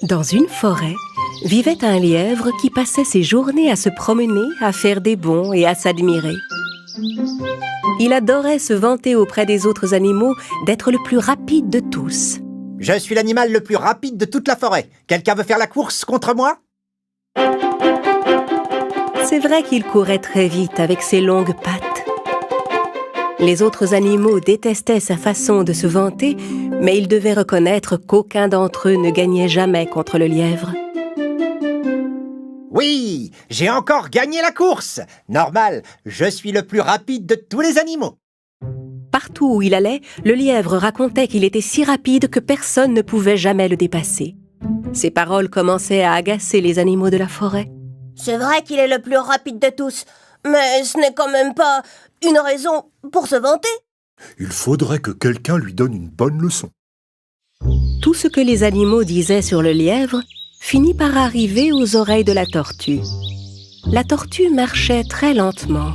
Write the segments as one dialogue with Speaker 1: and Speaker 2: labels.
Speaker 1: Dans une forêt, vivait un lièvre qui passait ses journées à se promener, à faire des bonds et à s'admirer. Il adorait se vanter auprès des autres animaux d'être le plus rapide de tous.
Speaker 2: Je suis l'animal le plus rapide de toute la forêt. Quelqu'un veut faire la course contre moi?
Speaker 1: C'est vrai qu'il courait très vite avec ses longues pattes. Les autres animaux détestaient sa façon de se vanter, mais ils devaient reconnaître qu'aucun d'entre eux ne gagnait jamais contre le lièvre.
Speaker 2: Oui, j'ai encore gagné la course. Normal, je suis le plus rapide de tous les animaux.
Speaker 1: Partout où il allait, le lièvre racontait qu'il était si rapide que personne ne pouvait jamais le dépasser. Ces paroles commençaient à agacer les animaux de la forêt.
Speaker 3: C'est vrai qu'il est le plus rapide de tous, mais ce n'est quand même pas une raison pour se vanter.
Speaker 4: Il faudrait que quelqu'un lui donne une bonne leçon.
Speaker 1: Tout ce que les animaux disaient sur le lièvre finit par arriver aux oreilles de la tortue. La tortue marchait très lentement.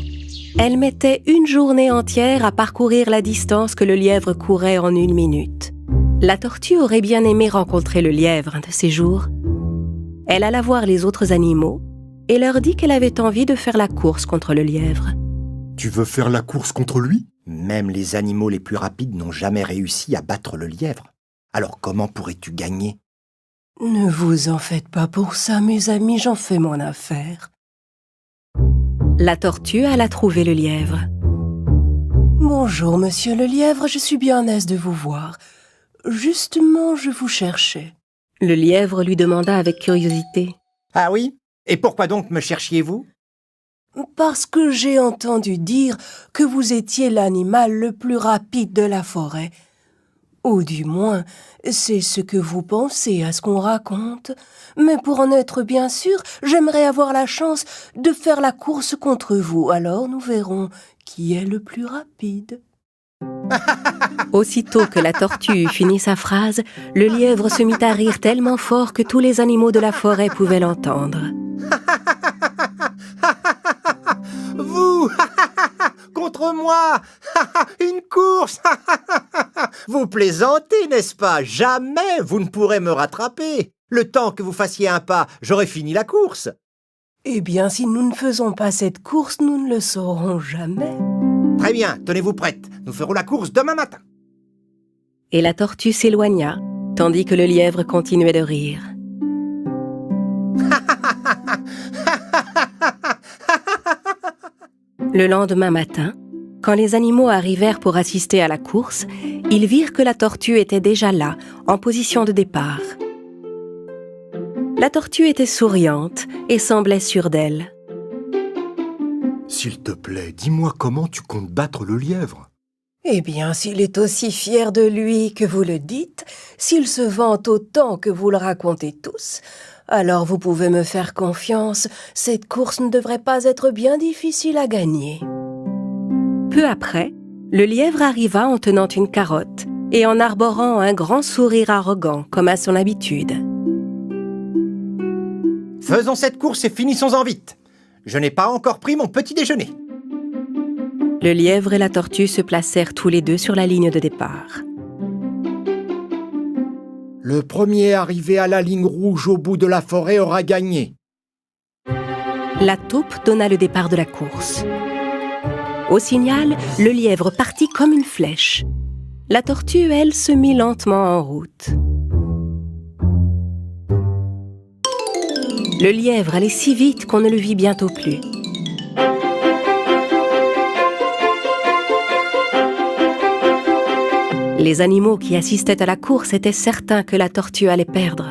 Speaker 1: Elle mettait une journée entière à parcourir la distance que le lièvre courait en 1 minute. La tortue aurait bien aimé rencontrer le lièvre un de ces jours. Elle alla voir les autres animaux et leur dit qu'elle avait envie de faire la course contre le lièvre.
Speaker 4: Tu veux faire la course contre lui?
Speaker 2: Même les animaux les plus rapides n'ont jamais réussi à battre le lièvre. Alors comment pourrais-tu gagner?
Speaker 1: Ne vous en faites pas pour ça, mes amis, j'en fais mon affaire. La tortue alla trouver le lièvre. Bonjour, monsieur le lièvre, je suis bien aise de vous voir. Justement, je vous cherchais. Le lièvre lui demanda avec curiosité.
Speaker 2: Ah oui? Et pourquoi donc me cherchiez-vous?
Speaker 1: Parce que j'ai entendu dire que vous étiez l'animal le plus rapide de la forêt. Ou du moins, c'est ce que vous pensez à ce qu'on raconte. Mais pour en être bien sûr, j'aimerais avoir la chance de faire la course contre vous. Alors nous verrons qui est le plus rapide. Aussitôt que la tortue eut fini sa phrase, le lièvre se mit à rire tellement fort que tous les animaux de la forêt pouvaient l'entendre.
Speaker 2: Vous contre moi. Une course. Vous plaisantez, n'est-ce pas? Jamais vous ne pourrez me rattraper. Le temps que vous fassiez un pas, j'aurais fini la course.
Speaker 1: Eh bien, si nous ne faisons pas cette course, nous ne le saurons jamais.
Speaker 2: Très bien, tenez-vous prête. Nous ferons la course demain matin.
Speaker 1: Et la tortue s'éloigna, tandis que le lièvre continuait de rire. Le lendemain matin, quand les animaux arrivèrent pour assister à la course, ils virent que la tortue était déjà là, en position de départ. La tortue était souriante et semblait sûre d'elle.
Speaker 4: S'il te plaît, dis-moi comment tu comptes battre le lièvre.
Speaker 1: Eh bien, s'il est aussi fier de lui que vous le dites, s'il se vante autant que vous le racontez tous, alors vous pouvez me faire confiance, cette course ne devrait pas être bien difficile à gagner. Peu après, le lièvre arriva en tenant une carotte et en arborant un grand sourire arrogant, comme à son habitude.
Speaker 2: Faisons cette course et finissons-en vite. Je n'ai pas encore pris mon petit déjeuner.
Speaker 1: Le lièvre et la tortue se placèrent tous les deux sur la ligne de départ.
Speaker 5: Le premier arrivé à la ligne rouge au bout de la forêt aura gagné.
Speaker 1: La taupe donna le départ de la course. Au signal, le lièvre partit comme une flèche. La tortue, elle, se mit lentement en route. Le lièvre allait si vite qu'on ne le vit bientôt plus. Les animaux qui assistaient à la course étaient certains que la tortue allait perdre.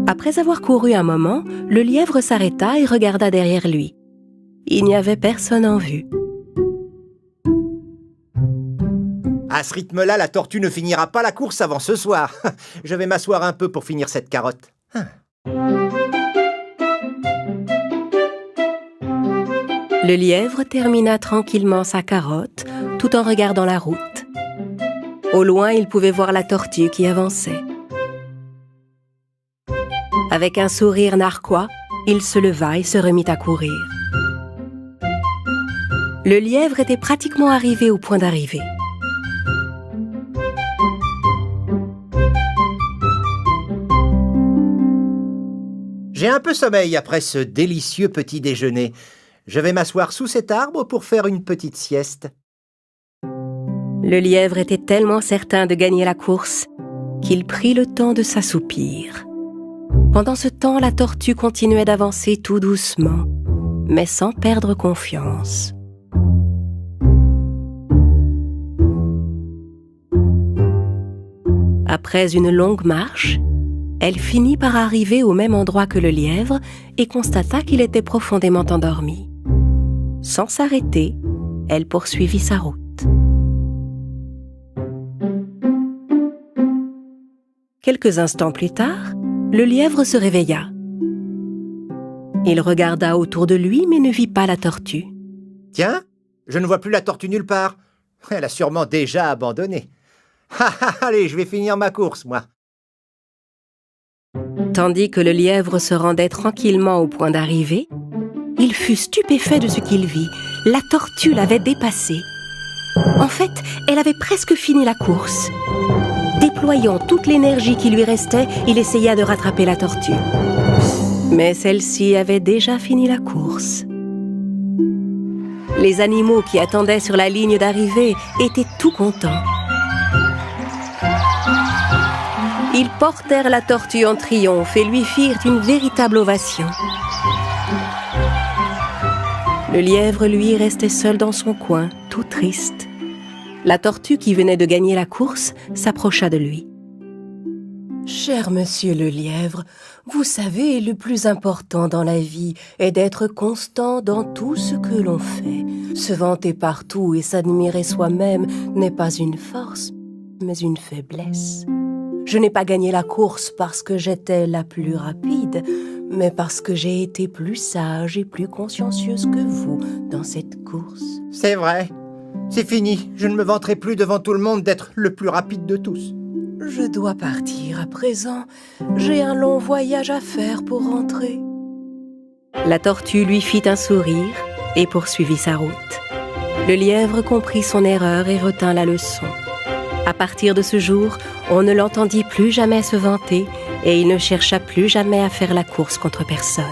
Speaker 1: Après avoir couru un moment, le lièvre s'arrêta et regarda derrière lui. Il n'y avait personne en vue.
Speaker 2: À ce rythme-là, la tortue ne finira pas la course avant ce soir. Je vais m'asseoir un peu pour finir cette carotte.
Speaker 1: Le lièvre termina tranquillement sa carotte, tout en regardant la route. Au loin, il pouvait voir la tortue qui avançait. Avec un sourire narquois, il se leva et se remit à courir. Le lièvre était pratiquement arrivé au point d'arrivée.
Speaker 2: J'ai un peu sommeil après ce délicieux petit déjeuner. Je vais m'asseoir sous cet arbre pour faire une petite sieste.
Speaker 1: Le lièvre était tellement certain de gagner la course qu'il prit le temps de s'assoupir. Pendant ce temps, la tortue continuait d'avancer tout doucement, mais sans perdre confiance. Après une longue marche, elle finit par arriver au même endroit que le lièvre et constata qu'il était profondément endormi. Sans s'arrêter, elle poursuivit sa route. Quelques instants plus tard, le lièvre se réveilla. Il regarda autour de lui mais ne vit pas la tortue.
Speaker 2: Tiens, je ne vois plus la tortue nulle part. Elle a sûrement déjà abandonné. Allez, je vais finir ma course, moi.
Speaker 1: Tandis que le lièvre se rendait tranquillement au point d'arrivée, il fut stupéfait de ce qu'il vit. La tortue l'avait dépassé. En fait, elle avait presque fini la course. Déployant toute l'énergie qui lui restait, il essaya de rattraper la tortue. Mais celle-ci avait déjà fini la course. Les animaux qui attendaient sur la ligne d'arrivée étaient tout contents. Ils portèrent la tortue en triomphe et lui firent une véritable ovation. Le lièvre, lui, restait seul dans son coin, tout triste. La tortue, qui venait de gagner la course, s'approcha de lui. « Cher monsieur le lièvre, vous savez, le plus important dans la vie est d'être constant dans tout ce que l'on fait. Se vanter partout et s'admirer soi-même n'est pas une force, mais une faiblesse. Je n'ai pas gagné la course parce que j'étais la plus rapide, mais parce que j'ai été plus sage et plus consciencieuse que vous dans cette course. »
Speaker 2: C'est vrai. C'est fini. Je ne me vanterai plus devant tout le monde d'être le plus rapide de tous.
Speaker 1: Je dois partir à présent. J'ai un long voyage à faire pour rentrer. La tortue lui fit un sourire et poursuivit sa route. Le lièvre comprit son erreur et retint la leçon. À partir de ce jour, on ne l'entendit plus jamais se vanter et il ne chercha plus jamais à faire la course contre personne.